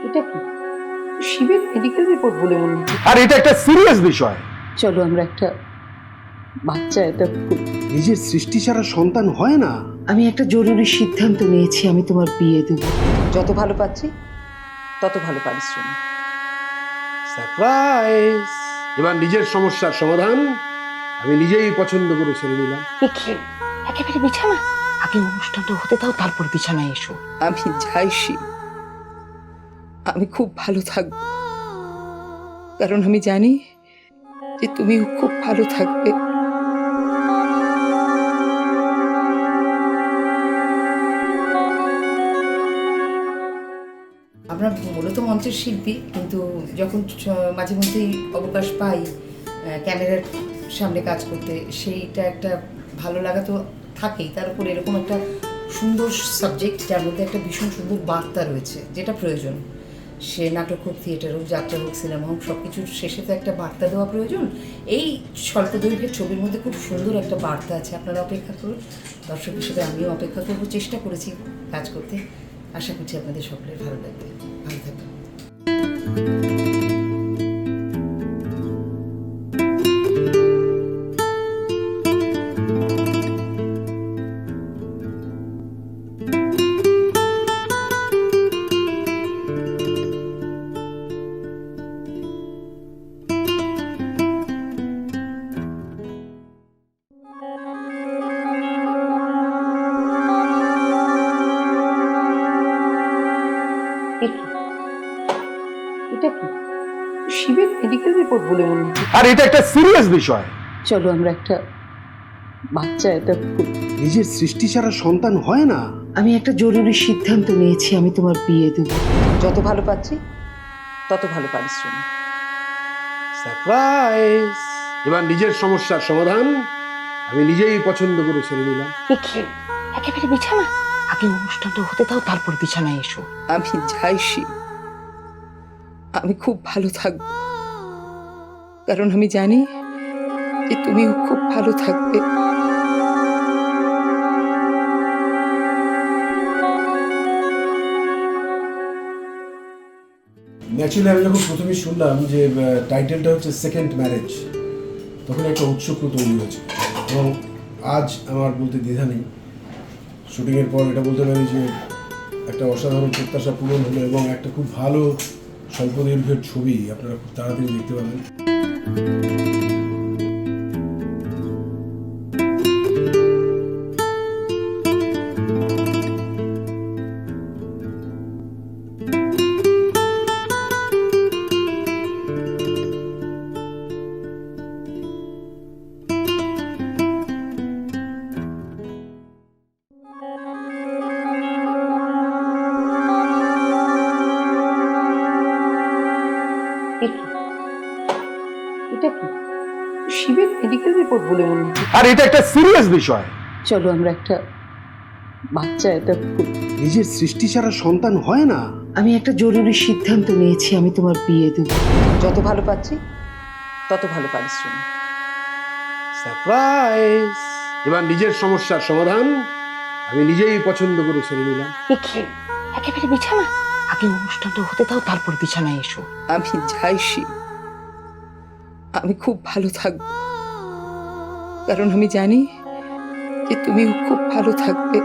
এটা কি শিবের মেডিকেল রিপোর্ট বলে মনে হচ্ছে। আর এটা একটা সিরিয়াস বিষয়। চলো আমরা একটা বাচ্চা এটা নিজের সৃষ্টি ছাড়া সন্তান হয় না। আমি একটা জরুরি সিদ্ধান্ত নিয়েছি, আমি তোমার বিয়ে দেব। যত ভালো পাচ্ছি তত ভালো পারিশ্রমিক। সারপ্রাইজ! এবার নিজের সমস্যার সমাধান আমি নিজেই পছন্দ করে ছেড়ে নিলাম। একেবারে বিছানা আগে অনুষ্ঠানটা হতে দাও, তারপর বিছানায় এসো। আমি চাইছি আমি খুব ভালো থাকবো, কারণ আমি জানি যে তুমিও খুব ভালো থাকবে। আমরা মূলত মঞ্চের শিল্পী, কিন্তু যখন মাঝে মধ্যেই অবকাশ পাই ক্যামেরার সামনে কাজ করতে, সেইটা একটা ভালো লাগা তো থাকেই। তার উপর এরকম একটা সুন্দর সাবজেক্ট যার মধ্যে একটা ভীষণ সুন্দর বার্তা রয়েছে, যেটা প্রয়োজন। সে নাটক হোক, থিয়েটার হোক, যাত্রা হোক, সিনেমা হোক, সব কিছুর শেষে তো একটা বার্তা দেওয়া প্রয়োজন। এই স্বল্প দৈর্ঘ্যের ছবির মধ্যে খুব সুন্দর একটা বার্তা আছে। আপনারা অপেক্ষা করুন, দর্শক হিসেবে আমিও অপেক্ষা করব। চেষ্টা করেছি কাজ করতে, আশা করছি আপনাদের সকলের ভালো লাগবে। ভালো থাকবেন। এটা কি শিবের মেডিকেল রিপোর্ট বলে মনে হচ্ছে। আর এটা একটা সিরিয়াস বিষয়। চলো আমরা একটা বাচ্চা এটা নিজের সৃষ্টি ছাড়া সন্তান হয় না। আমি একটা জরুরি সিদ্ধান্ত নিয়েছি, আমি তোমার বিয়ে দেব। যত ভালো পাচ্ছি তত ভালো পারিশ্রমিক। সারপ্রাইজ! এবার নিজের সমস্যার সমাধান আমি নিজেই পছন্দ করে ছেড়ে নিলাম। একেবারে বিছানা আগে অনুষ্ঠানটা হতে দাও, তারপর বিছানায় এসো। আমি চাইছি আমি খুব ভালো থাকবো, কারণ আমি জানি যে তুমিও খুব ভালো থাকবে। ন্যাচুরালি আমি যখন প্রথমে শুনলাম যে টাইটেলটা হচ্ছে সেকেন্ড ম্যারেজ, তখন একটা উৎসুকতা তৈরি হয়েছে। এবং আজ আমার বলতে দ্বিধা নেই, শুটিংয়ের পর এটা বলতে পারি যে একটা অসাধারণ প্রত্যাশা পূরণ হলো এবং একটা খুব ভালো স্বল্প দৈর্ঘ্যের ছবি আপনারা খুব তাড়াতাড়ি দেখতে পাবেন। এটা কি শিবের মেডিকেল রিপোর্ট বলে মনে হচ্ছে। আর এটা একটা সিরিয়াস বিষয়। চলো আমরা একটা বাচ্চা এটা নিজের সৃষ্টি ছাড়া সন্তান হয় না। আমি একটা জরুরি সিদ্ধান্ত নিয়েছি, আমি তোমার বিয়ে দেব। যত ভালো পাচ্ছি তত ভালো পারিশ্রমিক। সারপ্রাইজ! এবার নিজের সমস্যার সমাধান আমি নিজেই পছন্দ করে ছেড়ে নিলাম। একেবারে বিছানা আগে অনুষ্ঠানটা হতে দাও, তারপর বিছানায় এসো। আমি চাইছি আমি খুব ভালো থাকবো, কারণ আমি জানি যে তুমিও খুব ভালো থাকবে।